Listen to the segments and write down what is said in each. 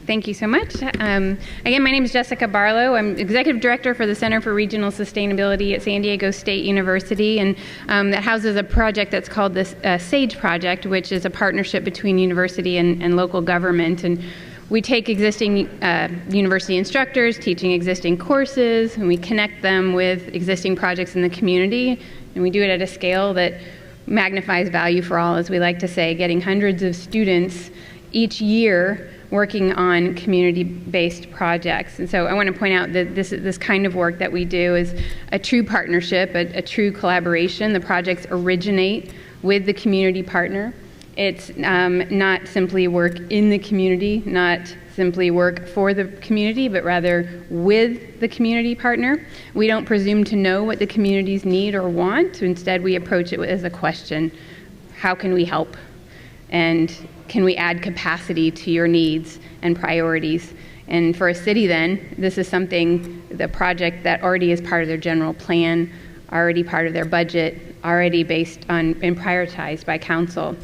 Thank you so much. Again, my name is Jessica Barlow. I'm Executive Director for the Center for Regional Sustainability at San Diego State University, and that houses a project that's called the SAGE Project, which is a partnership between university and local government. And we take existing university instructors teaching existing courses, and we connect them with existing projects in the community, and we do it at a scale that magnifies value for all, as we like to say, getting hundreds of students each year working on community-based projects. And so I want to point out that this kind of work that we do is a true partnership, a true collaboration. The projects originate with the community partner. It's not simply work in the community, not simply work for the community, but rather with the community partner. We don't presume to know what the communities need or want. Instead, we approach it as a question: how can we help? And can we add capacity to your needs and priorities? And for a city then, this is something, the project that already is part of their general plan, already part of their budget, already based on and prioritized by council.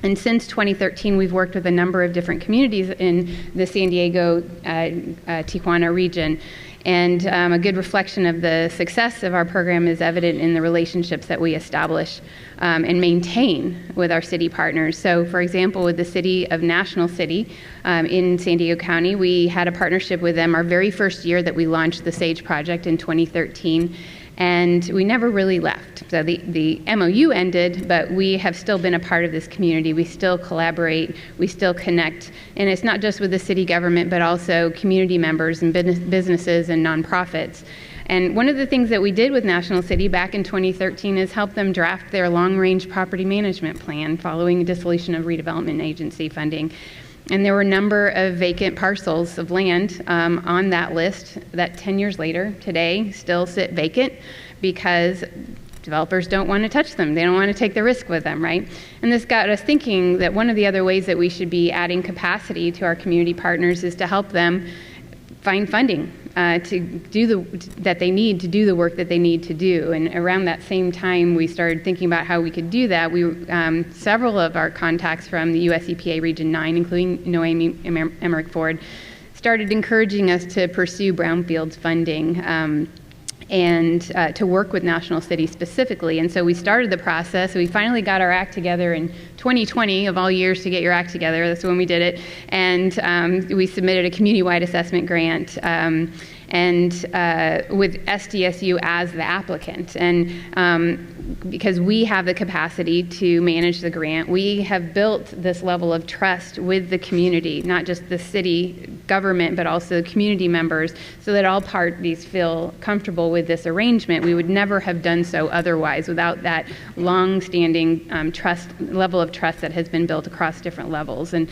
And since 2013, we've worked with a number of different communities in the San Diego, Tijuana region. And a good reflection of the success of our program is evident in the relationships that we establish and maintain with our city partners. So, for example, with the city of National City in San Diego County, we had a partnership with them our very first year that we launched the SAGE project in 2013. And we never really left. So the MOU ended, but we have still been a part of this community. We still collaborate, we still connect. And it's not just with the city government, but also community members and businesses and nonprofits. And one of the things that we did with National City back in 2013 is help them draft their long-range property management plan following dissolution of redevelopment agency funding. And there were a number of vacant parcels of land on that list that 10 years later, today, still sit vacant because developers don't want to touch them. They don't want to take the risk with them, right? And this got us thinking that one of the other ways that we should be adding capacity to our community partners is to help them find funding to do that they need to do the work that they need to do. And around that same time, we started thinking about how we could do that. We several of our contacts from the US EPA Region 9, including Noemi Emmerich Ford, started encouraging us to pursue Brownfield's funding and to work with National City specifically. And so we started the process. We finally got our act together in 2020, of all years to get your act together. That's when we did it. And we submitted a community-wide assessment grant and with SDSU as the applicant. And because we have the capacity to manage the grant, we have built this level of trust with the community, not just the city government, but also community members, so that all parties feel comfortable with this arrangement. We would never have done so otherwise without that long-standing level of trust that has been built across different levels. And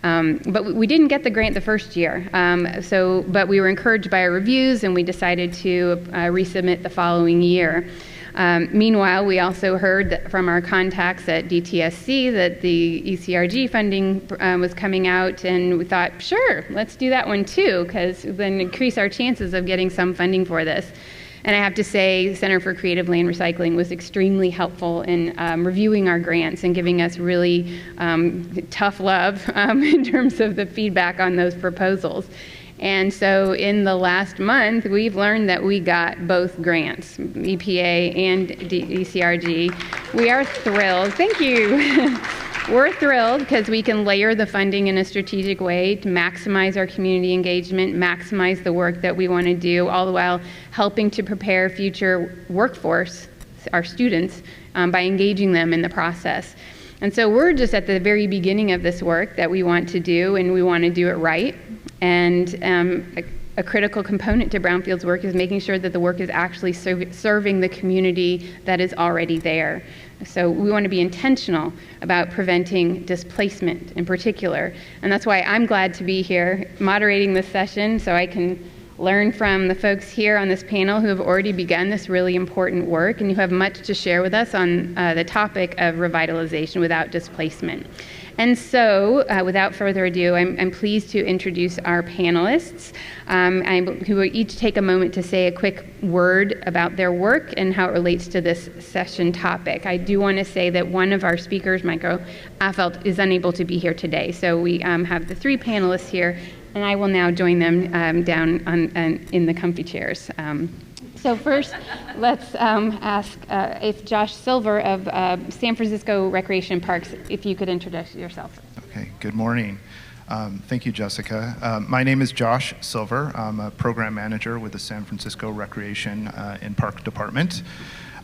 but we didn't get the grant the first year, but we were encouraged by our reviews, and we decided to resubmit the following year. Meanwhile, we also heard that from our contacts at DTSC that the Ecrg funding was coming out, and we thought, sure, let's do that one too, because then increase our chances of getting some funding for this. And I have to say, the Center for Creative Land Recycling was extremely helpful in reviewing our grants and giving us really tough love in terms of the feedback on those proposals. And so in the last month, we've learned that we got both grants, EPA and Ecrg. We are thrilled. Thank you. We're thrilled because we can layer the funding in a strategic way to maximize our community engagement, maximize the work that we want to do, all the while helping to prepare future workforce, our students, by engaging them in the process. And so we're just at the very beginning of this work that we want to do, and we want to do it right. And a critical component to Brownfield's work is making sure that the work is actually serving the community that is already there. So we want to be intentional about preventing displacement in particular. And that's why I'm glad to be here moderating this session, so I can learn from the folks here on this panel who have already begun this really important work and who have much to share with us on the topic of revitalization without displacement. And so, without further ado, I'm pleased to introduce our panelists, who will each take a moment to say a quick word about their work and how it relates to this session topic. I do want to say that one of our speakers, Michael Affeldt, is unable to be here today. So we have the three panelists here, and I will now join them down in the comfy chairs. So first, let's ask if Josh Silver of San Francisco Recreation Parks, if you could introduce yourself. Okay, good morning. Thank you, Jessica. My name is Josh Silver. I'm a program manager with the San Francisco Recreation and Park Department.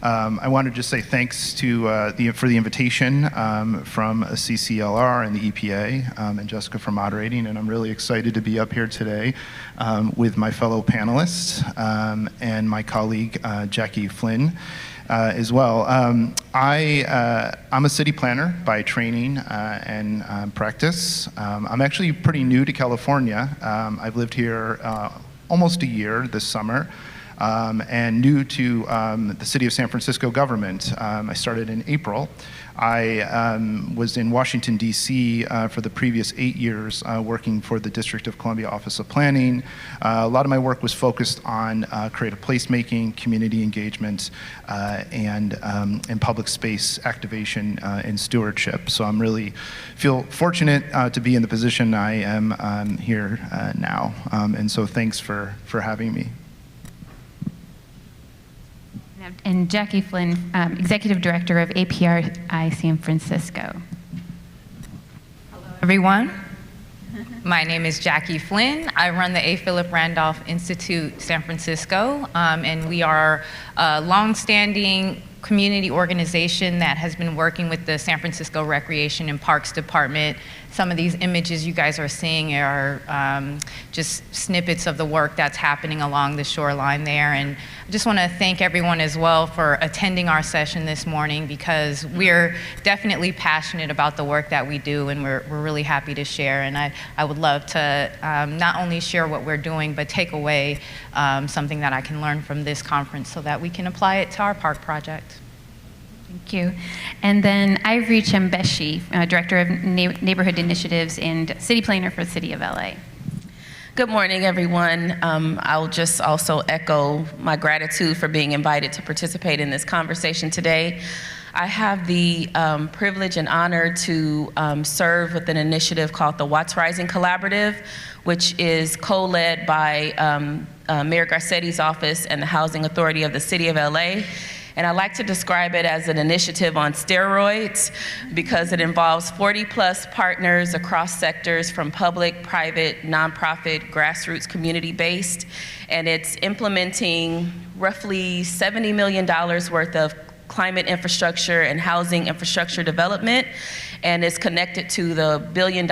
I want to just say thanks to for the invitation from CCLR and the EPA and Jessica for moderating, and I'm really excited to be up here today with my fellow panelists and my colleague Jackie Flynn as well. I'm a city planner by training and practice. I'm actually pretty new to California. I've lived here almost a year this summer. And new to the City of San Francisco government. I started in April. I was in Washington, D.C. For the previous 8 years working for the District of Columbia Office of Planning. A lot of my work was focused on creative placemaking, community engagement, and public space activation and stewardship. So I'm really feel fortunate to be in the position I am here now. And so thanks for having me. And Jackie Flynn, Executive Director of APRI San Francisco. Hello, everyone. My name is Jackie Flynn. I run the A. Philip Randolph Institute San Francisco, and we are a long-standing community organization that has been working with the San Francisco Recreation and Parks Department. Some of these images you guys are seeing are just snippets of the work that's happening along the shoreline there. And I just want to thank everyone as well for attending our session this morning, because we're definitely passionate about the work that we do, and we're really happy to share. And I would love to not only share what we're doing, but take away something that I can learn from this conference so that we can apply it to our park project. Thank you. And then Ivory Chambeshi, Director of Neighborhood Initiatives and City Planner for the City of LA. Good morning, everyone. I'll just also echo my gratitude for being invited to participate in this conversation today. I have the privilege and honor to serve with an initiative called the Watts Rising Collaborative, which is co-led by Mayor Garcetti's office and the Housing Authority of the City of LA. And I like to describe it as an initiative on steroids because it involves 40+ partners across sectors from public, private, nonprofit, grassroots, community-based. And it's implementing roughly $70 million worth of climate infrastructure and housing infrastructure development, and is connected to the $1 billion+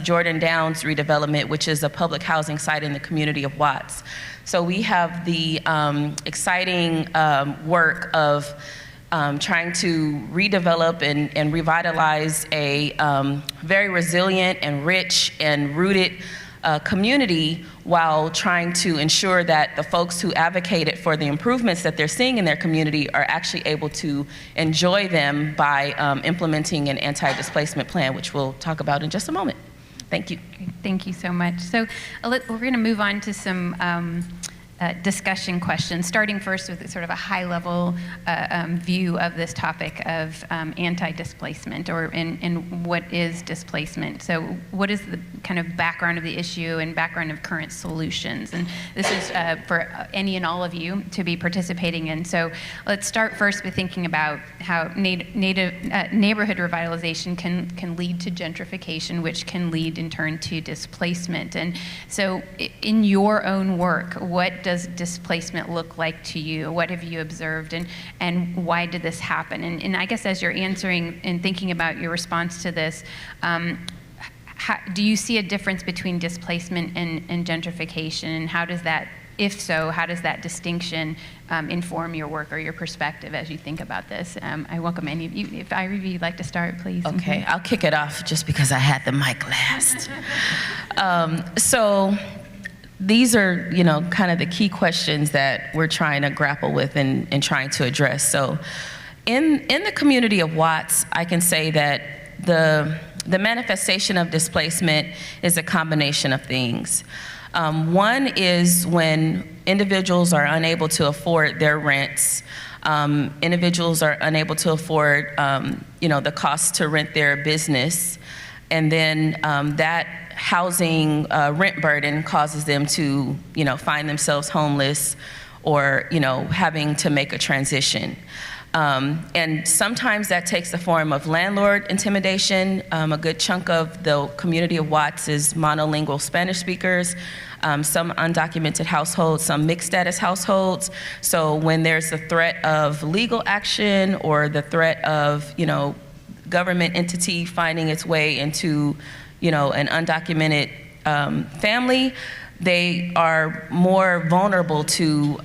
Jordan Downs redevelopment, which is a public housing site in the community of Watts. So we have the exciting work of trying to redevelop and revitalize a very resilient and rich and rooted community, while trying to ensure that the folks who advocated for the improvements that they're seeing in their community are actually able to enjoy them by implementing an anti-displacement plan, which we'll talk about in just a moment. Thank you. Thank you so much. So we're going to move on to some discussion questions, starting first with sort of a high-level view of this topic of anti-displacement, and what is displacement. So what is the kind of background of the issue and background of current solutions? And this is for any and all of you to be participating in. So let's start first with thinking about how neighborhood revitalization can lead to gentrification, which can lead in turn to displacement. And so in your own work, what does displacement look like to you? What have you observed, and why did this happen? And I guess as you're answering and thinking about your response to this, do you see a difference between displacement and gentrification? And how does that, if so, how does that distinction inform your work or your perspective as you think about this? I welcome any of you. If Ivory, you'd like to start, please. Okay, I'll kick it off just because I had the mic last. So these are, kind of the key questions that we're trying to grapple with and trying to address. So in the community of Watts, I can say that the manifestation of displacement is a combination of things. One is when individuals are unable to afford their rents. Individuals are unable to afford, the cost to rent their business. And then that housing rent burden causes them to, find themselves homeless or, having to make a transition. And sometimes that takes the form of landlord intimidation. A good chunk of the community of Watts is monolingual Spanish speakers, some undocumented households, some mixed status households. So when there's the threat of legal action or the threat of, government entity finding its way into, an undocumented family, they are more vulnerable to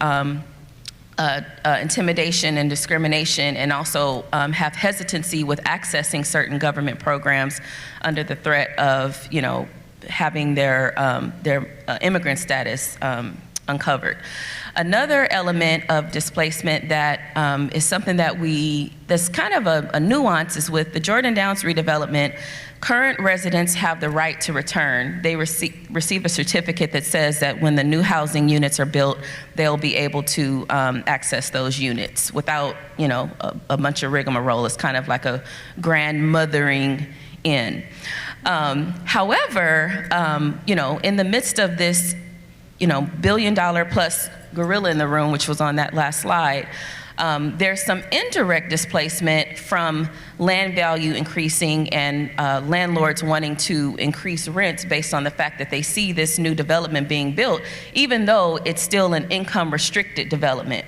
intimidation and discrimination, and also have hesitancy with accessing certain government programs under the threat of, having their immigrant status uncovered. Another element of displacement that is something that's kind of a nuance is with the Jordan Downs redevelopment. Current residents have the right to return. They receive a certificate that says that when the new housing units are built, they'll be able to access those units without, a bunch of rigmarole. It's kind of like a grandmothering in. However, in the midst of this, $1 billion plus gorilla in the room, which was on that last slide, there's some indirect displacement from land value increasing and landlords wanting to increase rents based on the fact that they see this new development being built, even though it's still an income-restricted development.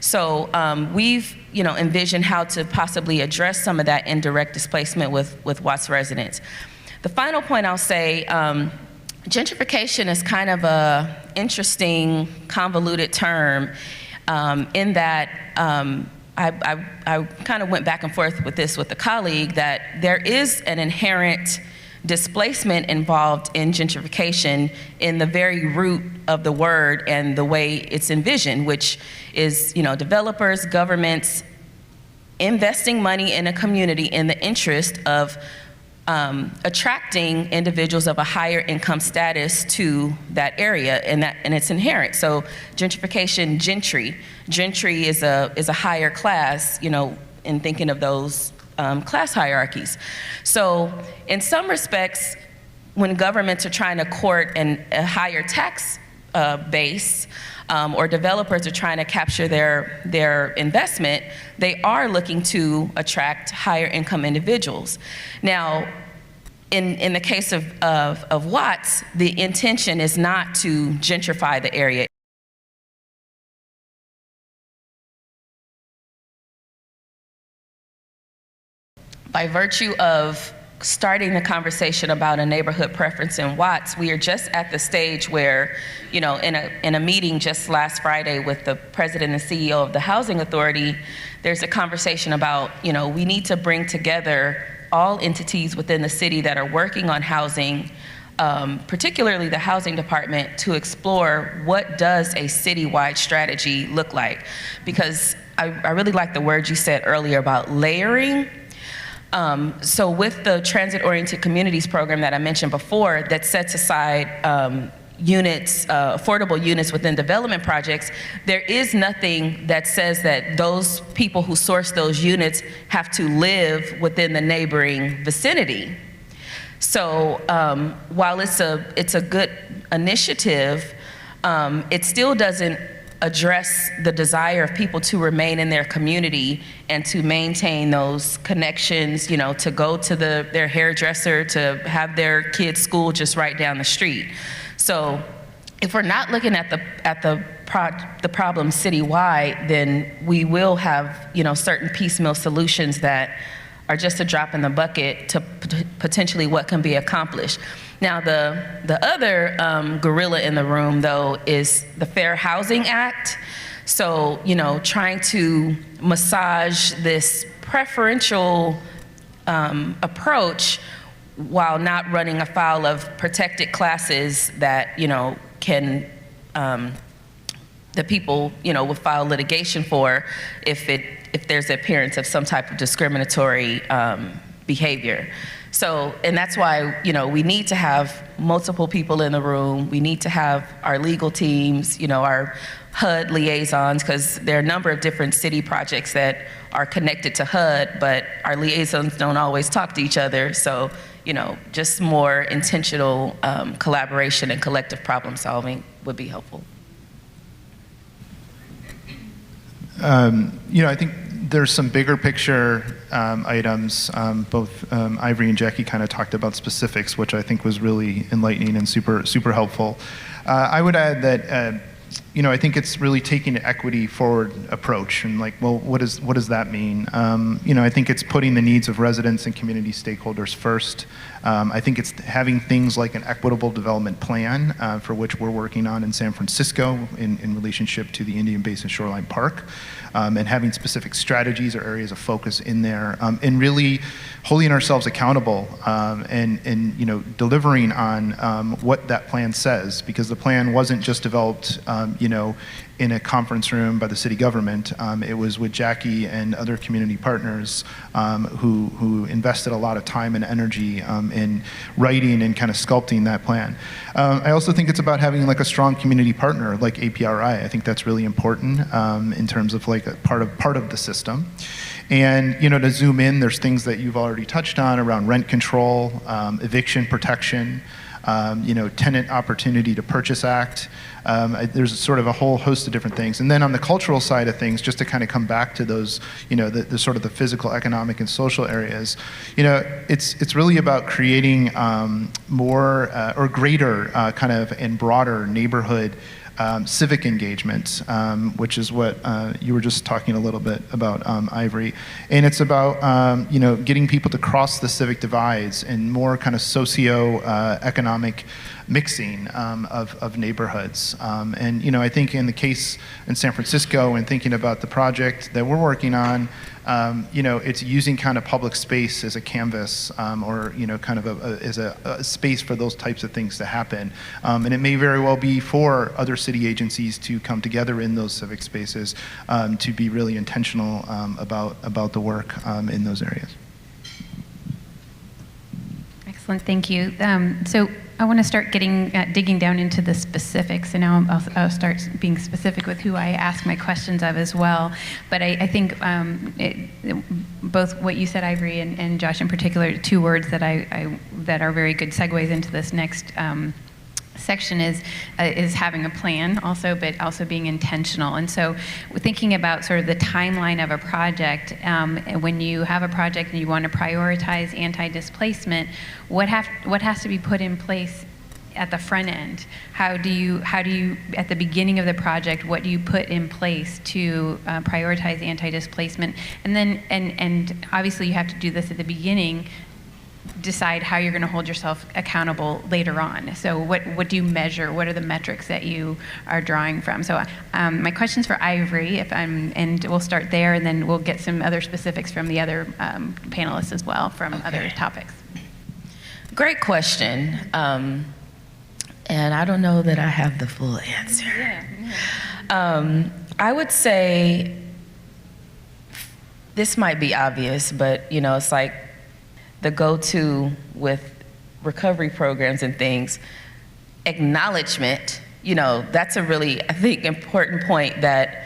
So we've envisioned how to possibly address some of that indirect displacement with Watts residents. The final point I'll say, gentrification is kind of a interesting, convoluted term in that I kind of went back and forth with this with a colleague, that there is an inherent displacement involved in gentrification in the very root of the word and the way it's envisioned, which is, developers, governments investing money in a community in the interest of attracting individuals of a higher income status to that area, and it's inherent. So gentrification, gentry is a higher class, in thinking of those class hierarchies. So in some respects, when governments are trying to court a higher tax base, or developers are trying to capture their investment, they are looking to attract higher income individuals. Now, in the case of Watts, the intention is not to gentrify the area. By virtue of starting the conversation about a neighborhood preference in Watts, we are just at the stage where, in a meeting just last Friday with the president and CEO of the Housing Authority, there's a conversation about, we need to bring together all entities within the city that are working on housing, particularly the housing department, to explore what does a citywide strategy look like. Because I really like the word you said earlier about layering. So with the transit-oriented communities program that I mentioned before, that sets aside units, affordable units within development projects, there is nothing that says that those people who source those units have to live within the neighboring vicinity. So while it's a good initiative, it still doesn't address the desire of people to remain in their community and to maintain those connections, to go to their hairdresser, to have their kids' school just right down the street. So if we're not looking at the problem citywide, then we will have, certain piecemeal solutions that are just a drop in the bucket to potentially what can be accomplished. Now, the other gorilla in the room, though, is the Fair Housing Act. So, trying to massage this preferential approach while not running afoul of protected classes that, can, the people, will file litigation for if there's the appearance of some type of discriminatory behavior. So, and that's why, we need to have multiple people in the room. We need to have our legal teams, our HUD liaisons, because there are a number of different city projects that are connected to HUD, but our liaisons don't always talk to each other. So, just more intentional collaboration and collective problem solving would be helpful. I think there's some bigger picture items. Both Ivory and Jackie kind of talked about specifics, which I think was really enlightening and super helpful. I would add that I think it's really taking an equity forward approach and what does that mean? I think it's putting the needs of residents and community stakeholders first. I think it's having things like an equitable development plan for which we're working on in San Francisco in relationship to the Indian Basin Shoreline Park, and having specific strategies or areas of focus in there, and really holding ourselves accountable and delivering on what that plan says, because the plan wasn't just developed in a conference room by the city government. It was with Jackie and other community partners who invested a lot of time and energy in writing and kind of sculpting that plan. I also think it's about having a strong community partner like APRI. I think that's really important in terms of a part of the system. And to zoom in, there's things that you've already touched on around rent control, eviction protection, Tenant Opportunity to Purchase Act. There's sort of a whole host of different things. And then on the cultural side of things, just to kind of come back to those, the sort of the physical, economic, and social areas, it's really about creating more or greater kind of and broader neighborhood civic engagement, which is what you were just talking a little bit about, Ivory. And it's about, getting people to cross the civic divides and more kind of socio-economic mixing of neighborhoods. And, I think in the case in San Francisco and thinking about the project that we're working on, it's using kind of public space as a canvas or, kind of as a space for those types of things to happen. And it may very well be for other city agencies to come together in those civic spaces to be really intentional about the work in those areas. Excellent, thank you. So I want to start digging down into the specifics, and now I'll start being specific with who I ask my questions of as well. But I think both what you said, Ivory, and Josh in particular, two words that that are very good segues into this next section is having a plan also, but also being intentional. And so thinking about sort of the timeline of a project, when you have a project and you want to prioritize anti-displacement, what has to be put in place at the front end? How do you at the beginning of the project, what do you put in place to prioritize anti-displacement? And then and obviously you have to do this at the beginning, decide how you're going to hold yourself accountable later on. So what do you measure? What are the metrics that you are drawing from? So my question's for Ivory, and we'll start there, and then we'll get some other specifics from the other panelists as well from other topics. Great question. And I don't know that I have the full answer. Yeah. I would say this might be obvious, but it's like the go-to with recovery programs and things, acknowledgement, that's a really, I think, important point, that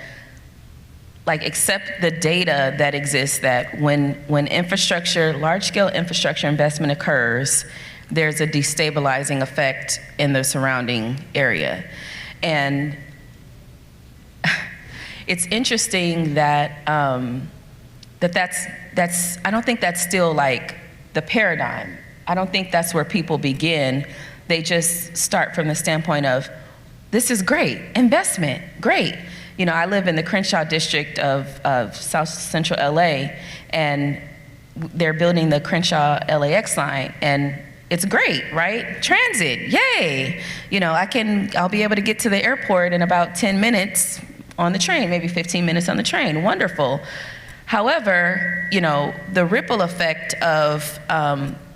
accept the data that exists, that when large-scale infrastructure investment occurs, there's a destabilizing effect in the surrounding area. And it's interesting that that's I don't think that's still the paradigm. I don't think that's where people begin. They just start from the standpoint of, this is great, investment, great. I live in the Crenshaw district of South Central LA, and they're building the Crenshaw LAX line, and it's great, right? Transit, yay! I'll be able to get to the airport in about 10 minutes on the train, maybe 15 minutes on the train, wonderful. However, the ripple effect of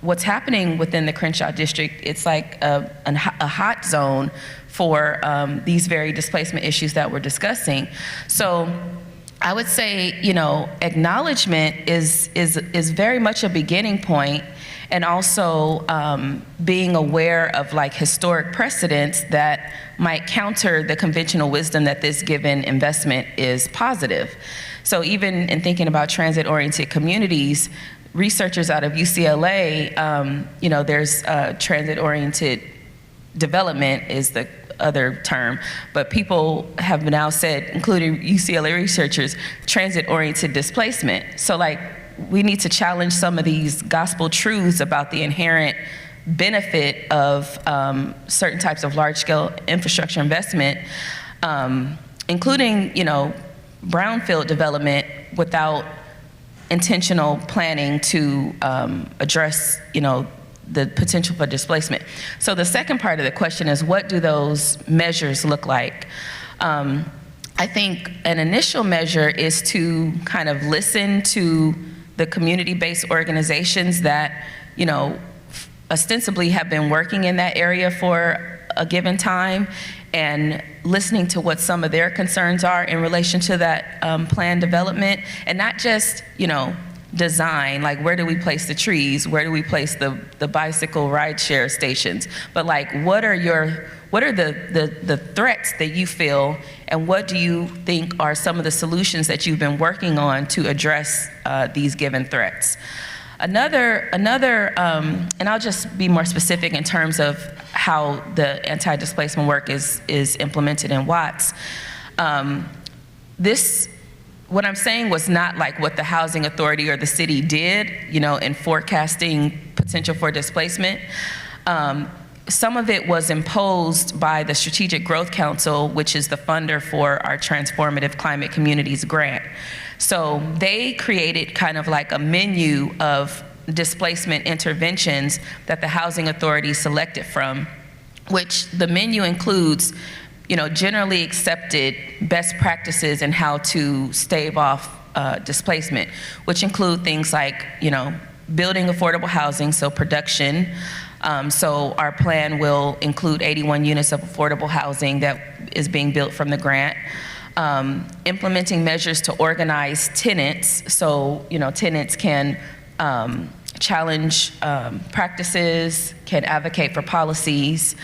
what's happening within the Crenshaw district, it's like a hot zone for these very displacement issues that we're discussing. So I would say, acknowledgement is very much a beginning point, and also being aware of historic precedents that might counter the conventional wisdom that this given investment is positive. So even in thinking about transit-oriented communities, researchers out of UCLA, there's transit-oriented development is the other term, but people have now said, including UCLA researchers, transit-oriented displacement. So like, we need to challenge some of these gospel truths about the inherent benefit of certain types of large-scale infrastructure investment, including, brownfield development without intentional planning to address, the potential for displacement. So the second part of the question is, what do those measures look like? I think an initial measure is to kind of listen to the community-based organizations that, ostensibly have been working in that area for a given time, and listening to what some of their concerns are in relation to that planned development, and not just, design, like where do we place the trees, where do we place the bicycle rideshare stations, but like what are the threats that you feel, and what do you think are some of the solutions that you've been working on to address these given threats. Another, and I'll just be more specific in terms of how the anti-displacement work is implemented in Watts. What I'm saying was not like what the housing authority or the city did, in forecasting potential for displacement. Some of it was imposed by the Strategic Growth Council, which is the funder for our Transformative Climate Communities grant. So they created kind of like a menu of displacement interventions that the housing authority selected from, which the menu includes generally accepted best practices in how to stave off displacement, which include things like, building affordable housing, so production. So our plan will include 81 units of affordable housing that is being built from the grant. Implementing measures to organize tenants, so tenants can challenge practices, can advocate for policies.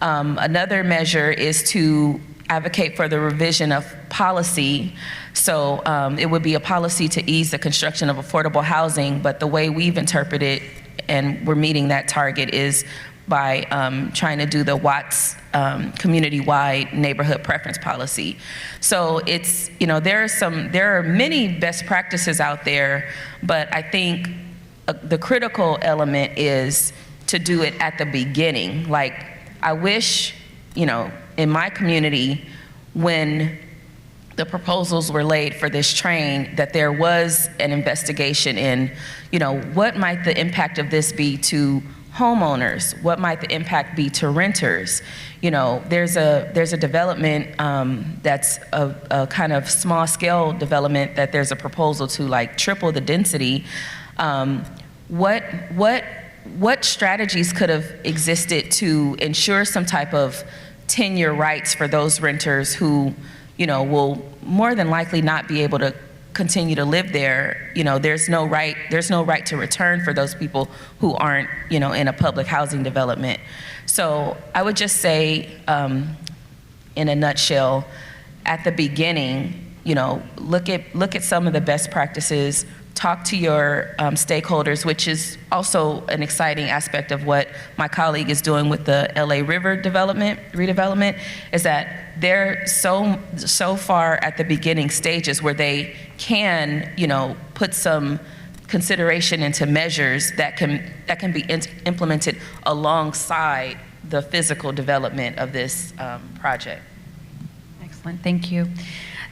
Another measure is to advocate for the revision of policy. So it would be a policy to ease the construction of affordable housing, but the way we've interpreted, and we're meeting that target, is by trying to do the Watts community-wide neighborhood preference policy. So it's, there are many best practices out there, but I think the critical element is to do it at the beginning. Like, I wish, in my community, when the proposals were laid for this train, that there was an investigation in, what might the impact of this be to homeowners? What might the impact be to renters? There's a development that's a kind of small scale development that there's a proposal to like triple the density. What strategies could have existed to ensure some type of tenure rights for those renters who, will more than likely not be able to continue to live there? There's no right to return for those people who aren't, in a public housing development. So I would just say, in a nutshell, at the beginning, look at some of the best practices. Talk to your stakeholders, which is also an exciting aspect of what my colleague is doing with the LA River redevelopment, is that they're so far at the beginning stages where they can, put some consideration into measures that can be implemented alongside the physical development of this project. Excellent, thank you.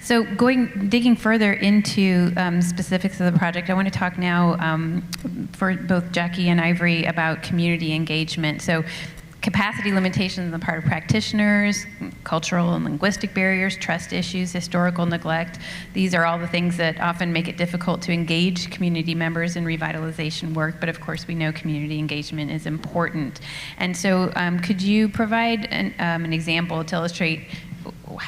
So digging further into specifics of the project, I want to talk now for both Jackie and Ivory about community engagement. So capacity limitations on the part of practitioners, cultural and linguistic barriers, trust issues, historical neglect. These are all the things that often make it difficult to engage community members in revitalization work, but of course we know community engagement is important. And so could you provide an example to illustrate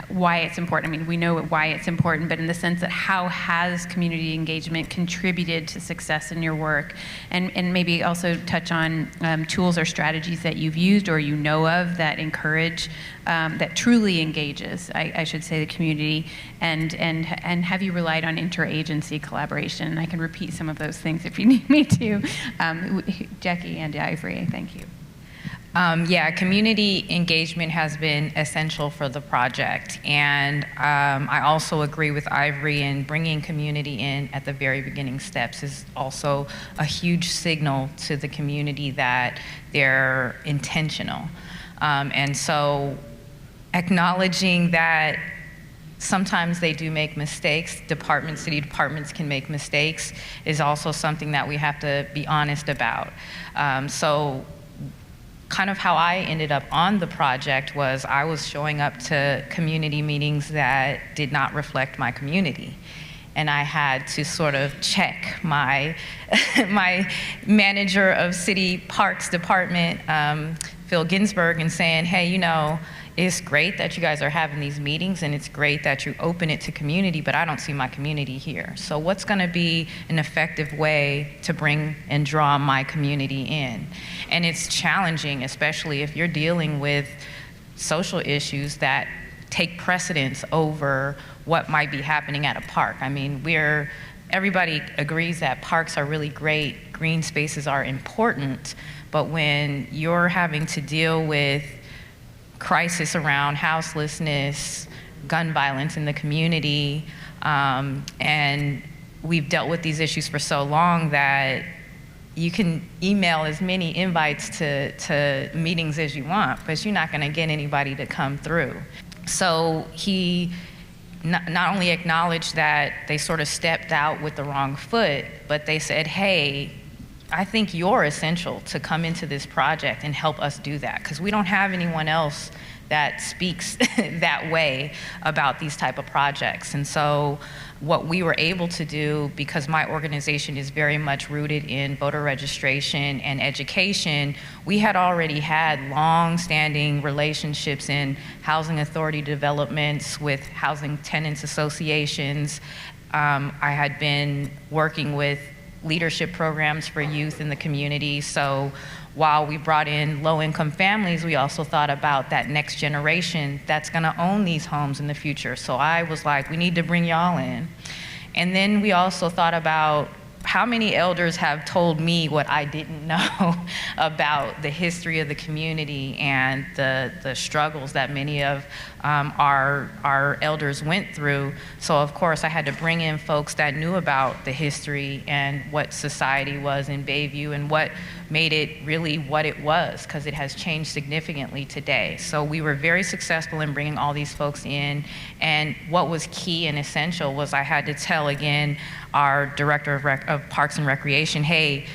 why it's important. I mean, we know why it's important, but in the sense that how has community engagement contributed to success in your work? And maybe also touch on tools or strategies that you've used or you know of that encourage, that truly engages, I should say, the community, and have you relied on interagency collaboration? And I can repeat some of those things if you need me to. Jackie and Ivory, thank you. Yeah, community engagement has been essential for the project, and I also agree with Ivory in bringing community in at the very beginning steps is also a huge signal to the community that they're intentional. And so acknowledging that sometimes they do make mistakes, city departments can make mistakes, is also something that we have to be honest about. So kind of how I ended up on the project was I was showing up to community meetings that did not reflect my community. And I had to sort of check my, my manager of city parks department, Phil Ginsberg, and saying, hey, you know, it's great that you guys are having these meetings and it's great that you open it to community, but I don't see my community here. So what's gonna be an effective way to bring and draw my community in? And it's challenging, especially if you're dealing with social issues that take precedence over what might be happening at a park. I mean, everybody agrees that parks are really great, green spaces are important, but when you're having to deal with crisis around houselessness, gun violence in the community, and we've dealt with these issues for so long that you can email as many invites to meetings as you want, but you're not gonna get anybody to come through. So he not only acknowledged that they sort of stepped out with the wrong foot, but they said, hey, I think you're essential to come into this project and help us do that, because we don't have anyone else that speaks that way about these type of projects. And so what we were able to do, because my organization is very much rooted in voter registration and education, we had already had long-standing relationships in housing authority developments with housing tenants associations. I had been working with leadership programs for youth in the community. So while we brought in low-income families, we also thought about that next generation that's gonna own these homes in the future. So I was like, we need to bring y'all in. And then we also thought about how many elders have told me what I didn't know about the history of the community and the struggles that many of our elders went through. So of course I had to bring in folks that knew about the history and what society was in Bayview and what made it really what it was, because it has changed significantly today. So we were very successful in bringing all these folks in, and what was key and essential was I had to tell again our director of Parks and Recreation, hey,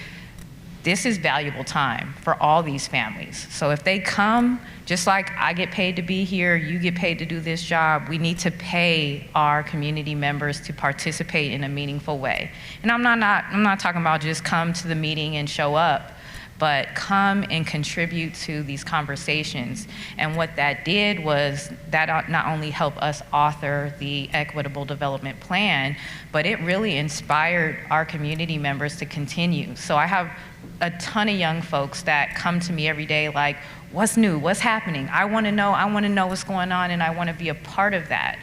this is valuable time for all these families. So if they come, just like I get paid to be here, you get paid to do this job, we need to pay our community members to participate in a meaningful way. And I'm not talking about just come to the meeting and show up, but come and contribute to these conversations. And what that did was that not only helped us author the Equitable Development Plan, but it really inspired our community members to continue. So I have a ton of young folks that come to me every day like, what's new, what's happening? I wanna know what's going on, and I wanna be a part of that.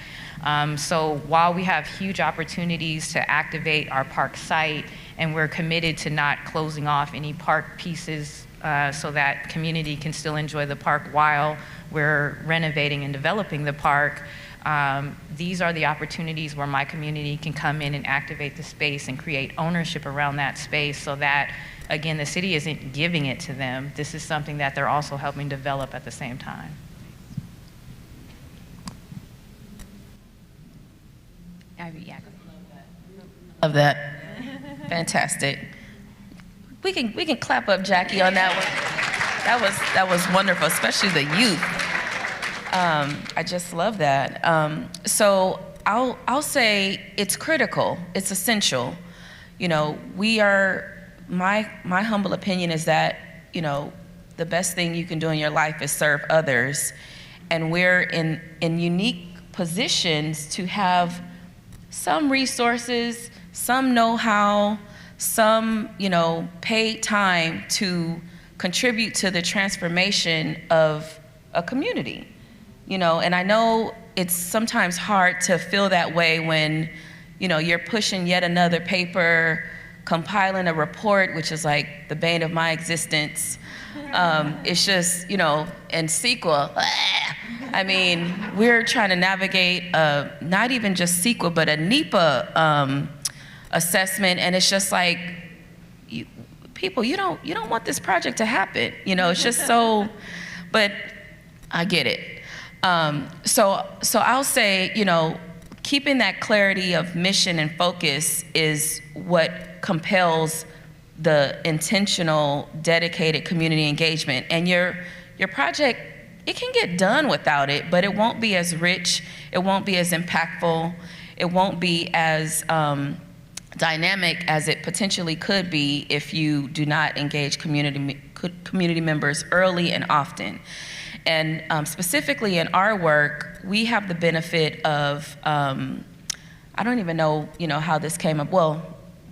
So while we have huge opportunities to activate our park site, and we're committed to not closing off any park pieces so that community can still enjoy the park while we're renovating and developing the park, these are the opportunities where my community can come in and activate the space and create ownership around that space so that, again, the city isn't giving it to them. This is something that they're also helping develop at the same time. Yeah. Love that. Fantastic. We can clap up Jackie on that one. That was wonderful, especially the youth. I just love that. So I'll say it's critical. It's essential. You know, my humble opinion is that, you know, the best thing you can do in your life is serve others, and we're in unique positions to have some resources, some know-how, some, paid time to contribute to the transformation of a community, and I know it's sometimes hard to feel that way when, you're pushing yet another paper, compiling a report, which is like the bane of my existence. It's just, and CEQA, I mean, we're trying to navigate not even just CEQA, but a NEPA assessment, and it's just like, people, you don't want this project to happen. It's just so, but I get it. So I'll say, keeping that clarity of mission and focus is what compels the intentional, dedicated community engagement. And your project, it can get done without it, but it won't be as rich, it won't be as impactful, it won't be as dynamic as it potentially could be if you do not engage community members early and often. And specifically in our work, we have the benefit of, I don't even know, how this came up. Well,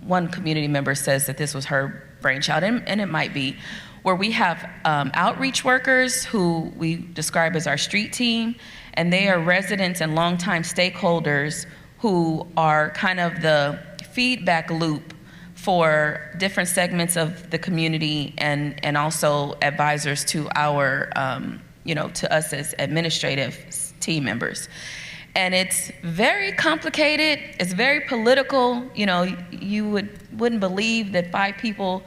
one community member says that this was her brainchild, and it might be, where we have outreach workers who we describe as our street team, and they are residents and longtime stakeholders who are kind of the feedback loop for different segments of the community, and also advisors to our, to us as administrative team members. And it's very complicated, it's very political. You wouldn't believe that 5 people,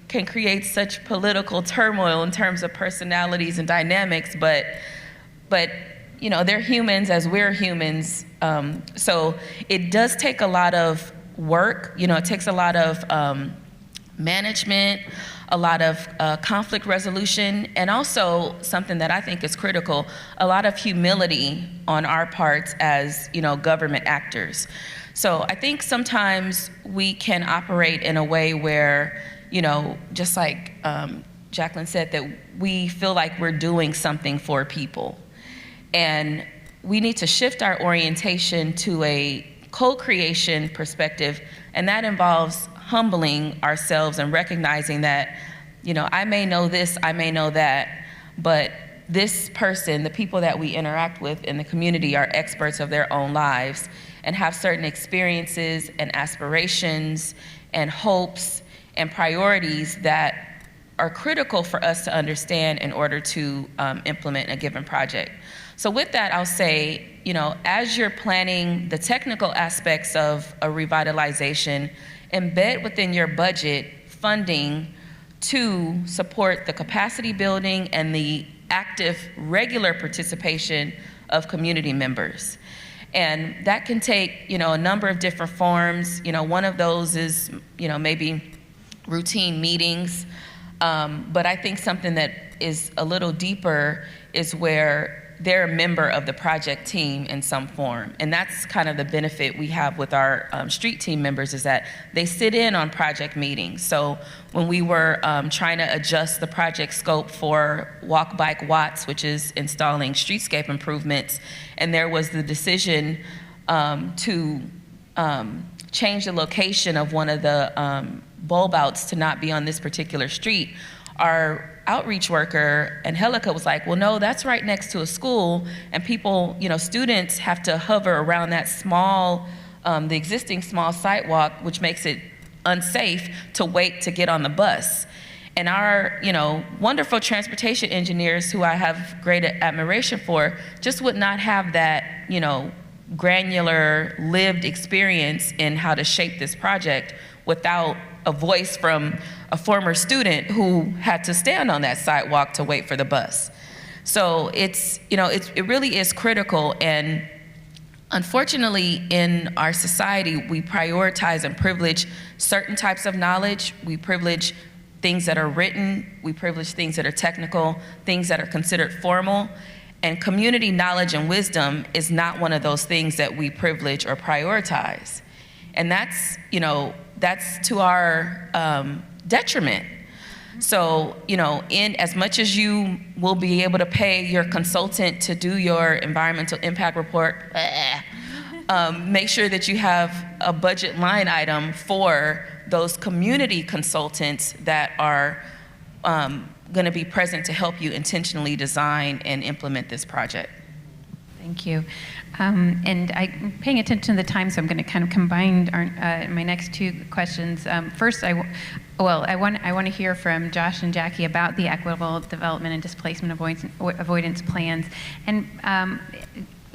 can create such political turmoil in terms of personalities and dynamics, but they're humans as we're humans. So it does take a lot of work. It takes a lot of management, a lot of conflict resolution, and also something that I think is critical, a lot of humility on our parts as, government actors. So I think sometimes we can operate in a way where, just like Jacqueline said, that we feel like we're doing something for people. And we need to shift our orientation to a co-creation perspective, and that involves humbling ourselves and recognizing that, I may know this, I may know that, but this person, the people that we interact with in the community, are experts of their own lives and have certain experiences and aspirations and hopes and priorities that are critical for us to understand in order to implement a given project. So with that, I'll say, as you're planning the technical aspects of a revitalization, embed within your budget funding to support the capacity building and the active, regular participation of community members. And that can take, a number of different forms. One of those is, maybe routine meetings. But I think something that is a little deeper is where they're a member of the project team in some form. And that's kind of the benefit we have with our street team members, is that they sit in on project meetings. So when we were trying to adjust the project scope for Walk Bike Watts, which is installing streetscape improvements, and there was the decision to change the location of one of the bulb outs to not be on this particular street, our outreach worker, Angelica, was like, well, no, that's right next to a school, and people, students have to hover around that small, the existing small sidewalk, which makes it unsafe to wait to get on the bus. And our, wonderful transportation engineers, who I have great admiration for, just would not have that, granular lived experience in how to shape this project without a voice from a former student who had to stand on that sidewalk to wait for the bus. So it really is critical. And unfortunately, in our society, we prioritize and privilege certain types of knowledge. We privilege things that are written. We privilege things that are technical, things that are considered formal. And community knowledge and wisdom is not one of those things that we privilege or prioritize. And that's to our detriment. So, you know, in as much as you will be able to pay your consultant to do your environmental impact report, make sure that you have a budget line item for those community consultants that are going to be present to help you intentionally design and implement this project. Thank you. And I'm paying attention to the time, so I'm going to kind of combine my next two questions. First, I want to hear from Josh and Jackie about the equitable development and displacement avoidance plans. And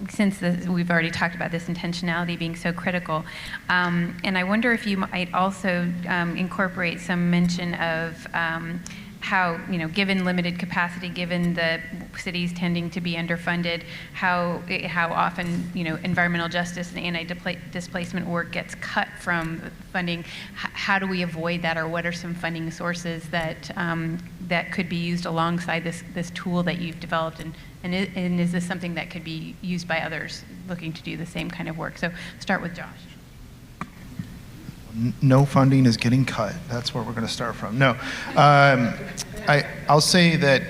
since we've already talked about this intentionality being so critical, and I wonder if you might also incorporate some mention of how, you know, given limited capacity, given the cities tending to be underfunded, how often, you know, environmental justice and anti-displacement work gets cut from funding. How do we avoid that, or what are some funding sources that that could be used alongside this tool that you've developed, and is this something that could be used by others looking to do the same kind of work? So start with Josh. No funding is getting cut. That's where we're going to start from. No, I'll say that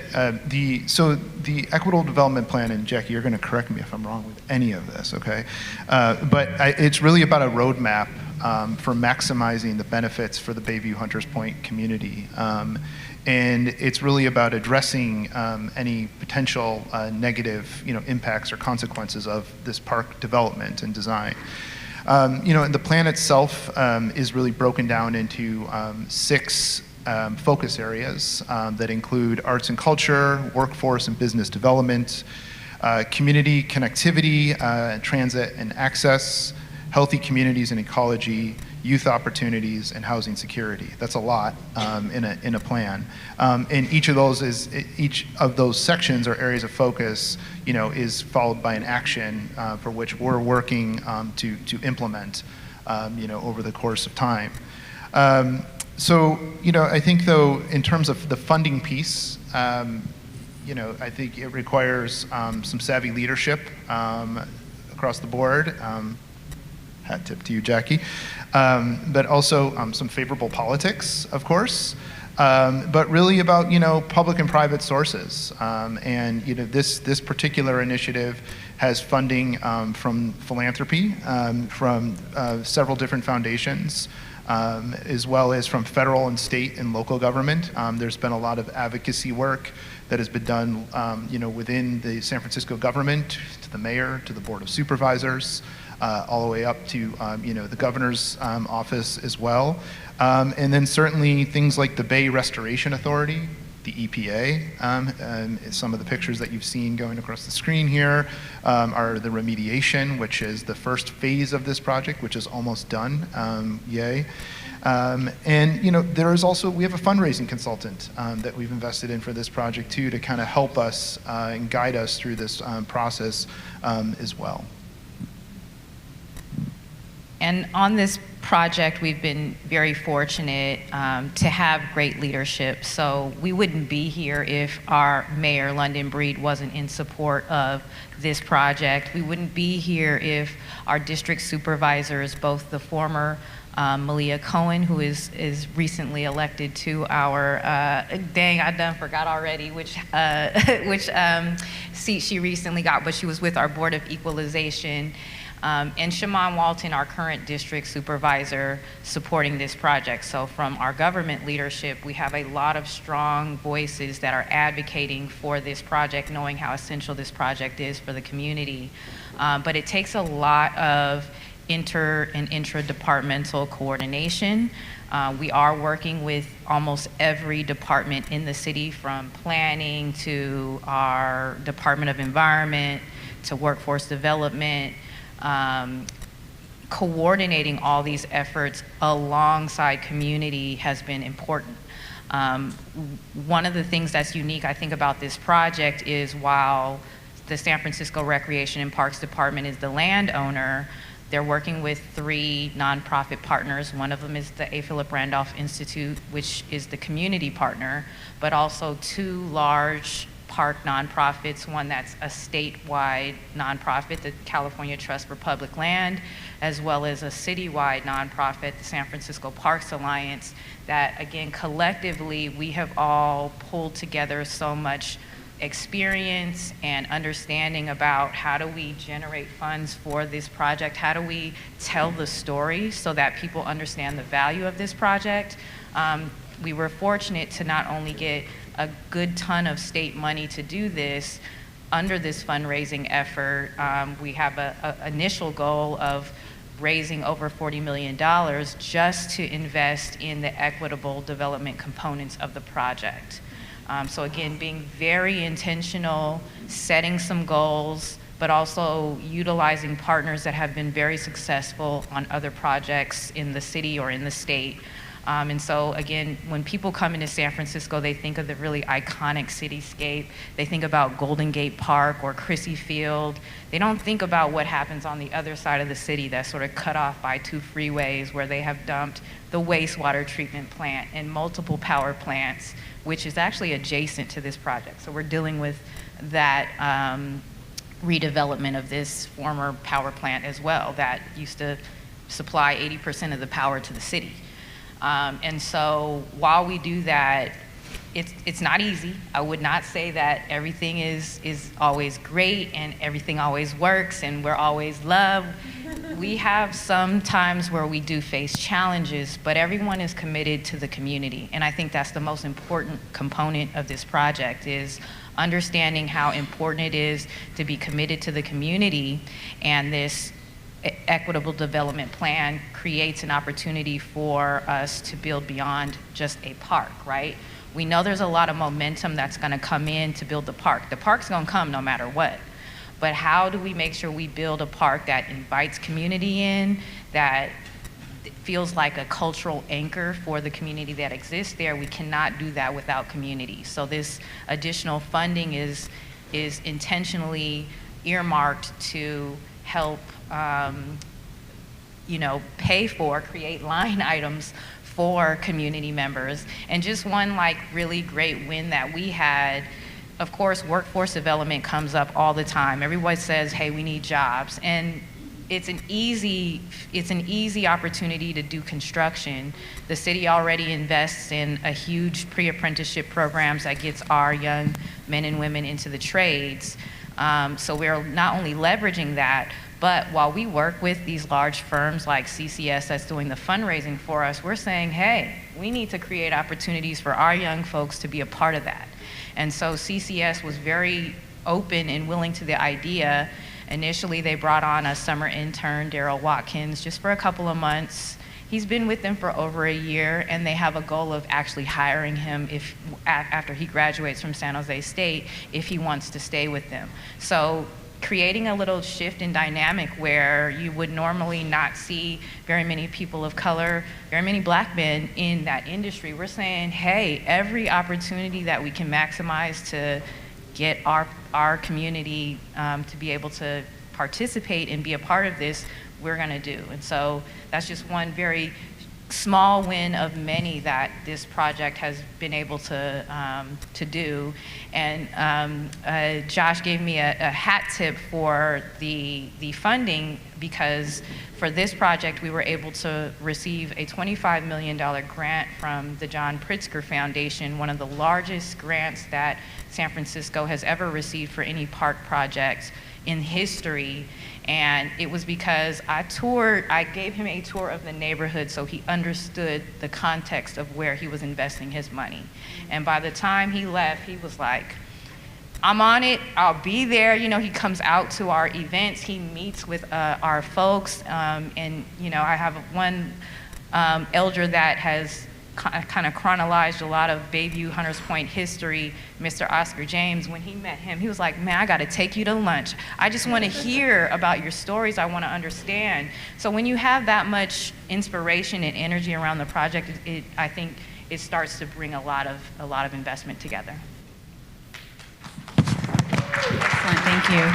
the Equitable Development Plan, and Jackie, you're going to correct me if I'm wrong with any of this, okay? But it's really about a roadmap for maximizing the benefits for the Bayview Hunters Point community. And it's really about addressing any potential negative, you know, impacts or consequences of this park development and design. You know, and the plan itself is really broken down into 6 focus areas that include arts and culture, workforce and business development, community connectivity, transit and access, healthy communities and ecology, youth opportunities, and housing security. That's a lot in a plan. And each of those sections or areas of focus, you know, is followed by an action for which we're working to implement, you know, over the course of time. So, you know, I think though, in terms of the funding piece, you know, I think it requires some savvy leadership across the board. Hat tip to you, Jackie. But also some favorable politics, of course, but really about, you know, public and private sources. And, you know, this particular initiative has funding from philanthropy, from several different foundations, as well as from federal and state and local government. There's been a lot of advocacy work that has been done, you know, within the San Francisco government, to the mayor, to the Board of Supervisors, all the way up to you know, the governor's office as well. And then certainly things like the Bay Restoration Authority, the EPA. Some of the pictures that you've seen going across the screen here are the remediation, which is the first phase of this project, which is almost done, yay. And, you know, there is also, we have a fundraising consultant that we've invested in for this project too, to kind of help us and guide us through this process as well. And on this project, we've been very fortunate to have great leadership. So we wouldn't be here if our mayor, London Breed, wasn't in support of this project. We wouldn't be here if our district supervisors, both the former Malia Cohen, who is recently elected to our, dang, I done forgot already which seat she recently got, but she was with our Board of Equalization. And Shaman Walton, our current district supervisor, supporting this project. So from our government leadership, we have a lot of strong voices that are advocating for this project, knowing how essential this project is for the community. But it takes a lot of inter and intra-departmental coordination. We are working with almost every department in the city, from planning to our Department of Environment to workforce development. Coordinating all these efforts alongside community has been important. One of the things that's unique, I think, about this project is while the San Francisco Recreation and Parks Department is the landowner, they're working with 3 nonprofit partners. One of them is the A. Philip Randolph Institute, which is the community partner, but also 2 large park nonprofits, one that's a statewide nonprofit, the California Trust for Public Land, as well as a citywide nonprofit, the San Francisco Parks Alliance, that again, collectively, we have all pulled together so much experience and understanding about how do we generate funds for this project, how do we tell the story so that people understand the value of this project. We were fortunate to not only get a good ton of state money to do this under this fundraising effort. We have an initial goal of raising over $40 million just to invest in the equitable development components of the project. So again, being very intentional, setting some goals, but also utilizing partners that have been very successful on other projects in the city or in the state. And so again, when people come into San Francisco, they think of the really iconic cityscape. They think about Golden Gate Park or Crissy Field. They don't think about what happens on the other side of the city that's sort of cut off by 2 freeways, where they have dumped the wastewater treatment plant and multiple power plants, which is actually adjacent to this project. So we're dealing with that redevelopment of this former power plant as well that used to supply 80% of the power to the city. And so while we do that, it's not easy. I would not say that everything is always great and everything always works and we're always loved. We have some times where we do face challenges, but everyone is committed to the community. And I think that's the most important component of this project, is understanding how important it is to be committed to the community. And this equitable development plan creates an opportunity for us to build beyond just a park, right? We know there's a lot of momentum that's gonna come in to build the park. The park's gonna come no matter what. But how do we make sure we build a park that invites community in, that feels like a cultural anchor for the community that exists there? We cannot do that without community. So this additional funding is intentionally earmarked to help create line items for community members. And just one really great win that we had, of course, workforce development comes up all the time. Everyone says, hey, we need jobs. And it's an easy opportunity to do construction. The city already invests in a huge pre-apprenticeship programs that gets our young men and women into the trades. So we're not only leveraging that, but while we work with these large firms like CCS that's doing the fundraising for us, we're saying, hey, we need to create opportunities for our young folks to be a part of that. And so CCS was very open and willing to the idea. Initially, they brought on a summer intern, Daryl Watkins, just for a couple of months. He's been with them for over a year, and they have a goal of actually hiring him after he graduates from San Jose State, if he wants to stay with them. So creating a little shift in dynamic where you would normally not see very many people of color, very many black men in that industry. We're saying, hey, every opportunity that we can maximize to get our community to be able to participate and be a part of this, we're gonna do. And so that's just one very small win of many that this project has been able to do. And Josh gave me a hat tip for the funding, because for this project we were able to receive a $25 million grant from the John Pritzker Foundation, one of the largest grants that San Francisco has ever received for any park project in history. And it was because I gave him a tour of the neighborhood so he understood the context of where he was investing his money. And by the time he left, he was like, I'm on it, I'll be there. You know, he comes out to our events, he meets with our folks, and I have one elder that has kind of chronologized a lot of Bayview, Hunters Point history, Mr. Oscar James. When he met him, he was like, man, I gotta take you to lunch. I just wanna hear about your stories, I wanna understand. So when you have that much inspiration and energy around the project, I think it starts to bring a lot of investment together. Excellent, thank you.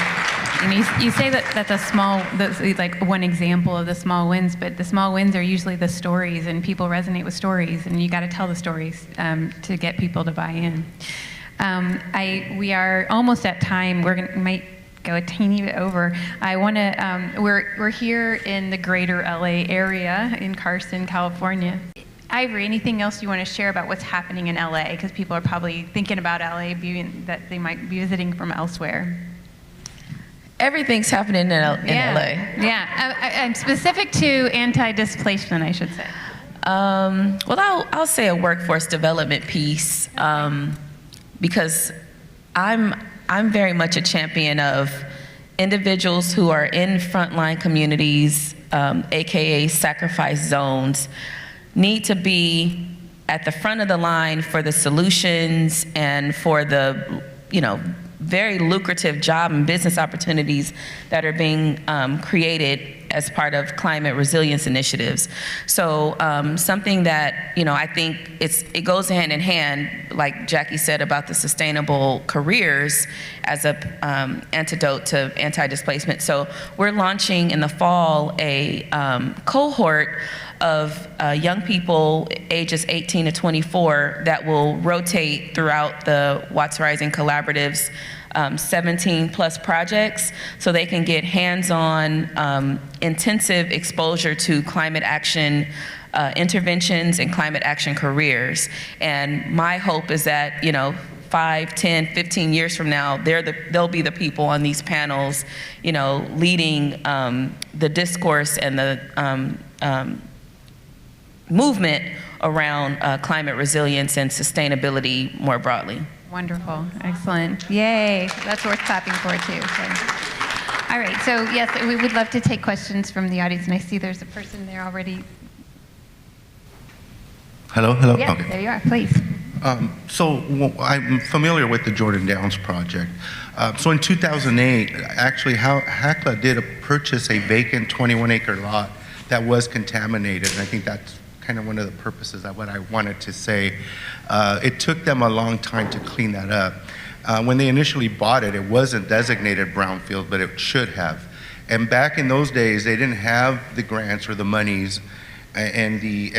And you say that's like one example of the small wins, but the small wins are usually the stories, and people resonate with stories, and you got to tell the stories to get people to buy in. We are almost at time. Might go a teeny bit over. I want to. We're here in the greater LA area in Carson, California. Ivory, anything else you want to share about what's happening in LA? Because people are probably thinking about LA, that they might be visiting from elsewhere. Everything's happening in LA. Yeah, and specific to anti-displacement, I should say. Well, I'll say a workforce development piece, because I'm very much a champion of individuals who are in frontline communities, AKA sacrifice zones, need to be at the front of the line for the solutions and for the, very lucrative job and business opportunities that are being created as part of climate resilience initiatives. So something that, I think it goes hand in hand, like Jackie said about the sustainable careers as a antidote to anti-displacement. So we're launching in the fall a cohort of young people ages 18 to 24 that will rotate throughout the Watts Rising Collaborative's 17 plus projects, so they can get hands-on intensive exposure to climate action interventions and climate action careers. And my hope is that 5, 10, 15 years from now, they'll be the people on these panels, leading the discourse and the movement around climate resilience and sustainability more broadly. Wonderful, excellent, yay! That's worth clapping for too. So. All right, so yes, we would love to take questions from the audience, and I see there's a person there already. Hello. Yeah, okay. There you are, please. So I'm familiar with the Jordan Downs project. So in 2008, actually, HACLA did purchase a vacant 21-acre lot that was contaminated, and I think that's kind of one of the purposes of what I wanted to say. It took them a long time to clean that up. When they initially bought it, it wasn't designated Brownfield, but it should have. And back in those days, they didn't have the grants or the monies and the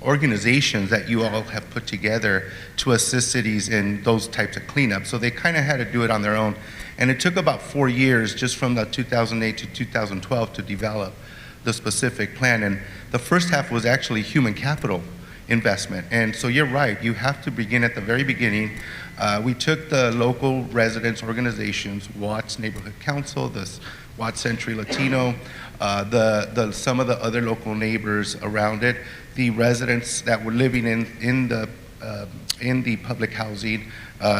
organizations that you all have put together to assist cities in those types of cleanups. So they kind of had to do it on their own. And it took about 4 years just from the 2008 to 2012 to develop the specific plan. And the first half was actually human capital investment. And so you're right, you have to begin at the very beginning. We took the local residents organizations, Watts Neighborhood Council, the Watts Century Latino, some of the other local neighbors around it, the residents that were living in the public housing,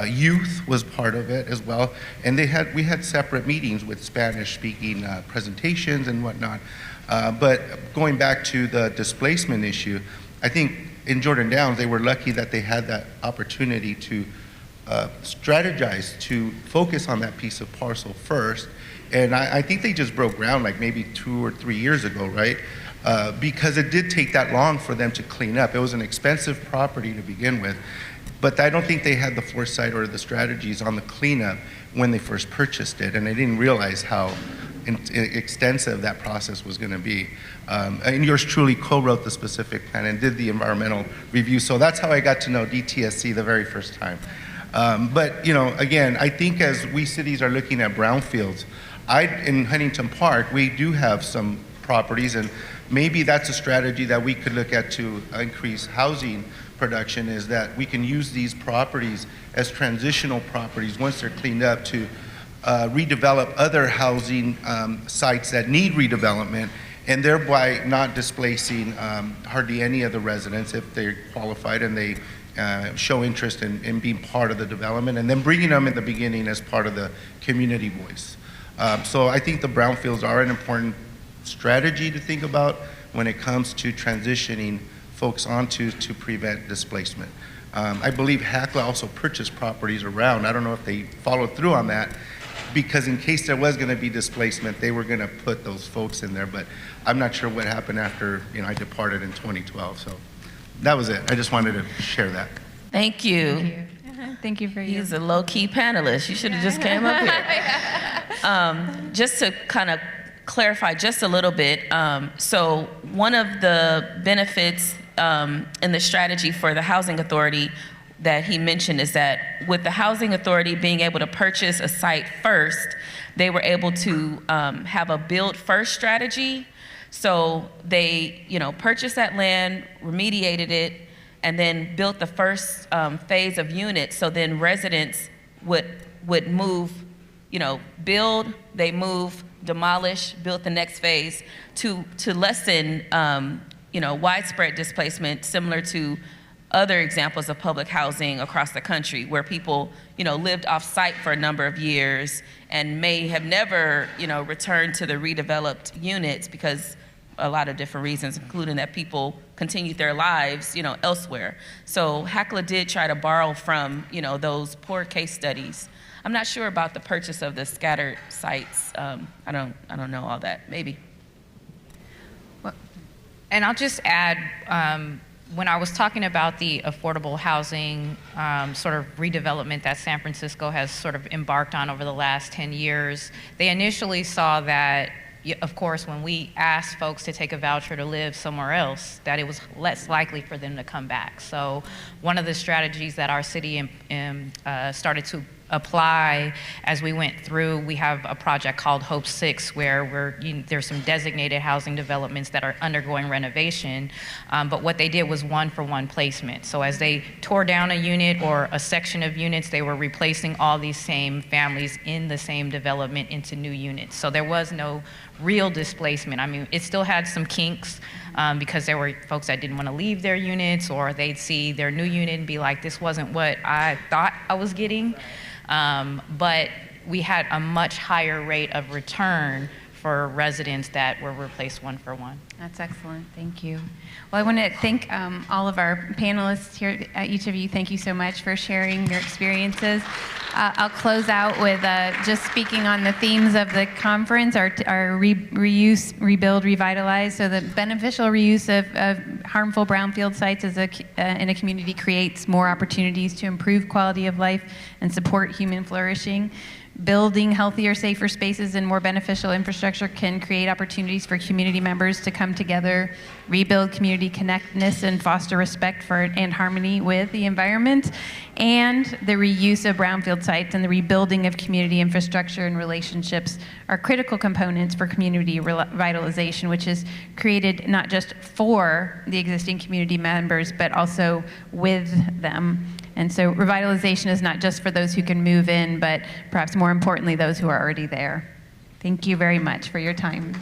youth was part of it as well, and we had separate meetings with Spanish-speaking presentations and whatnot. But going back to the displacement issue, I think in Jordan Downs, they were lucky that they had that opportunity to strategize to focus on that piece of parcel first. And I think they just broke ground like maybe 2 or 3 years ago, right? Because it did take that long for them to clean up. It was an expensive property to begin with, but I don't think they had the foresight or the strategies on the cleanup when they first purchased it, and they didn't realize how extensive that process was going to be. And yours truly co-wrote the specific plan and did the environmental review. So that's how I got to know DTSC the very first time. But again, I think as we cities are looking at brownfields, in Huntington Park, we do have some properties, and maybe that's a strategy that we could look at to increase housing production, is that we can use these properties as transitional properties once they're cleaned up to redevelop other housing sites that need redevelopment, and thereby not displacing hardly any of the residents if they're qualified and they show interest in being part of the development, and then bringing them in the beginning as part of the community voice. So I think the brownfields are an important strategy to think about when it comes to transitioning folks onto to prevent displacement. I believe HACLA also purchased properties around. I don't know if they followed through on that, because in case there was going to be displacement, they were going to put those folks in there, but I'm not sure what happened after I departed in 2012. So that was it. I just wanted to share that. Thank you. Thank you. Thank you for you. He's a low-key panelist. You should have just came up here. Just to kind of clarify just a little bit, so one of the benefits in the strategy for the Housing Authority that he mentioned is that with the housing authority being able to purchase a site first, they were able to have a build first strategy. So they, purchased that land, remediated it, and then built the first phase of units. So then residents would move, build, they move, demolish, build the next phase to lessen, widespread displacement, similar to other examples of public housing across the country where people, lived off site for a number of years and may have never, returned to the redeveloped units because a lot of different reasons, including that people continued their lives, elsewhere. So HACLA did try to borrow from, those poor case studies. I'm not sure about the purchase of the scattered sites. I don't know all that. Maybe. And I'll just add, when I was talking about the affordable housing sort of redevelopment that San Francisco has sort of embarked on over the last 10 years, they initially saw that, of course, when we asked folks to take a voucher to live somewhere else, that it was less likely for them to come back. So one of the strategies that our city started to apply as we went through, we have a project called Hope 6 where there's some designated housing developments that are undergoing renovation, but what they did was one-for-one placement. So as they tore down a unit or a section of units, they were replacing all these same families in the same development into new units. So there was no real displacement. I mean, it still had some kinks because there were folks that didn't want to leave their units, or they'd see their new unit and be like, this wasn't what I thought I was getting. But we had a much higher rate of return for residents that were replaced one for one. That's excellent. Thank you. Well, I want to thank all of our panelists here. Each of you, thank you so much for sharing your experiences. I'll close out with just speaking on the themes of the conference, our reuse, rebuild, revitalize. So the beneficial reuse of harmful brownfield sites in a community creates more opportunities to improve quality of life and support human flourishing. Building healthier, safer spaces and more beneficial infrastructure can create opportunities for community members to come together, rebuild community connectedness, and foster respect for and harmony with the environment. And the reuse of brownfield sites and the rebuilding of community infrastructure and relationships are critical components for community revitalization, which is created not just for the existing community members, but also with them. And so revitalization is not just for those who can move in, but perhaps more importantly, those who are already there. Thank you very much for your time.